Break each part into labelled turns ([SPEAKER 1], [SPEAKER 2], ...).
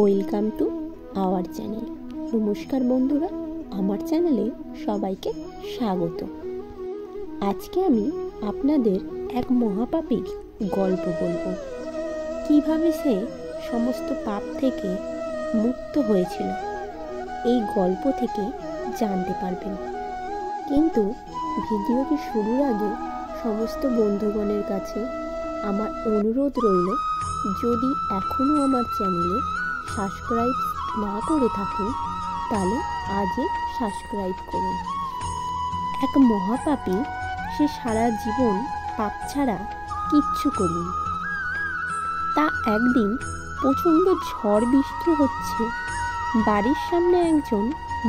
[SPEAKER 1] Welcome to our channel. নমস্কার বন্ধুরা, আমার চ্যানেলে সবাইকে স্বাগত। আজকে আমি আপনাদের এক মহাপাপীর গল্প বলবো। কিভাবে সে সমস্ত পাপ থেকে মুক্ত হয়েছিল এই গল্প থেকে জানতে পারবেন। কিন্তু ভিডিওটি শুরুর আগে সমস্ত বন্ধুগণের কাছে আমার অনুরোধ রইল, যদি এখনও আমার চ্যানেলে সাবস্ক্রাইব না করে থাকেন তাহলে আজই সাবস্ক্রাইব করুন। এক মহাপাপী, সে সারা জীবন পাপ ছাড়া কিচ্ছু করেনি। তা একদিন প্রচণ্ড ঝড় বৃষ্টি হচ্ছে, বাড়ির সামনে একজন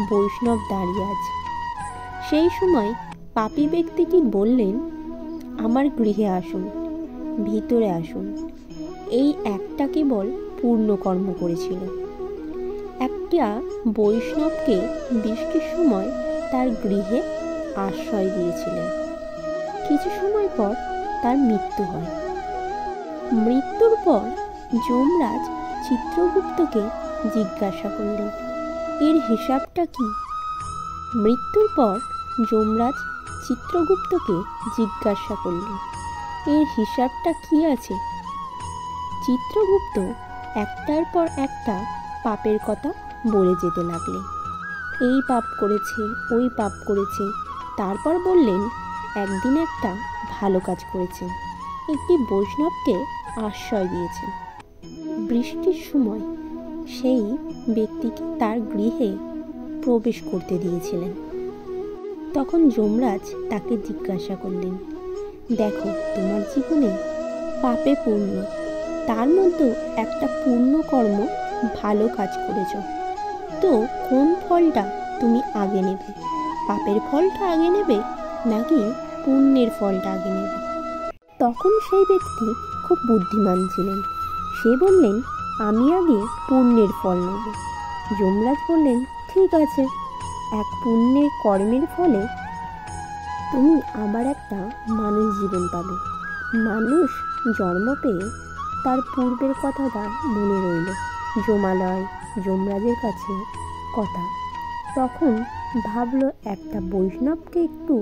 [SPEAKER 1] বৈষ্ণব দাঁড়িয়ে আছে। সেই সময় পাপী ব্যক্তিটি বললেন, আমার গৃহে আসুন, ভিতরে আসুন। এই একটা কেবল পূর্ণকর্ম করেছিল। একটা বৈষ্ণবকে বৃষ্টির সময় তার গৃহে আশ্রয় দিয়েছিলেন। কিছু সময় পর তার মৃত্যু হয়। মৃত্যুর পর যমরাজ চিত্রগুপ্তকে জিজ্ঞাসা করলেন, এর হিসাবটা কি? মৃত্যুর পর যমরাজ চিত্রগুপ্তকে জিজ্ঞাসা করলেন, এর হিসাবটা কি আছে? চিত্রগুপ্ত একটার পর একটা পাপের কথা বলে যেতে লাগলেন। এই পাপ করেছে, ওই পাপ করেছে। তারপর বললেন, একদিন একটা ভালো কাজ করেছেন, একটি বৈষ্ণবকে আশ্রয় দিয়েছেন। বৃষ্টির সময় সেই ব্যক্তিকে তার গৃহে প্রবেশ করতে দিয়েছিলেন। তখন যমরাজ তাকে জিজ্ঞাসা করলেন, দেখো, তোমার জীবনে পাপে পূর্ণ, তার মধ্যে একটা পূর্ণ কর্ম, ভালো কাজ করেছ, তো কোন ফলটা তুমি আগে নেবে? পাপের ফলটা আগে নেবে নাকি পুণ্যের ফলটা আগে নেবে? তখন সেই ব্যক্তি খুব বুদ্ধিমান ছিলেন। সে বললেন, আমি আগে পুণ্যের ফল নেব। যমরাজ বললেন, ঠিক আছে, এক পুণ্যের কর্মের ফলে তুমি আবার একটা মানুষ জীবন পাবে। মানুষ জন্ম পেয়ে তার পূর্বের কথাটা মনে রইল যমরাজের কাছে কথা। তখন ভাবলো, একটা বৈষ্ণবকে একটু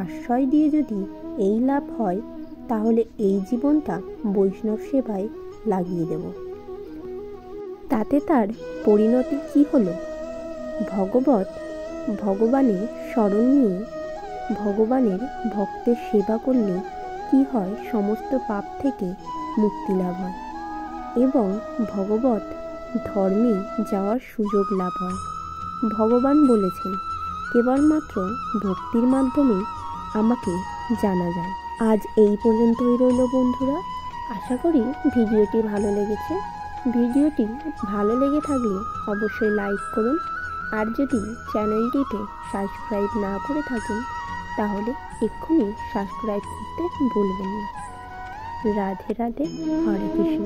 [SPEAKER 1] আশ্রয় দিয়ে যদি এই লাভ হয়, তাহলে এই জীবনটা বৈষ্ণব সেবায় লাগিয়ে দেব। তাতে তার পরিণতি কি হলো? ভগবানের শরণ নিয়ে ভগবানের ভক্তের সেবা করলে কি হয়, সমস্ত পাপ থেকে মুক্তি লাভ হয় এবং ভগবত ধর্মে যাওয়ার সুযোগ লাভ হয়। ভগবান বলেছেন, কেবলমাত্র ভক্তির মাধ্যমে আমাকে জানা যায়। আজ এই পর্যন্তই রইল বন্ধুরা। আশা করি ভিডিওটি ভালো লেগেছে। ভিডিওটি ভালো লেগে থাকলে অবশ্যই লাইক করুন, আর যদি চ্যানেলটিতে সাবস্ক্রাইব না করে থাকেন তাহলে এক্ষুনি সাবস্ক্রাইব করতে ভুলবেন না। রাধে রাধে, হরে কৃষ্ণ।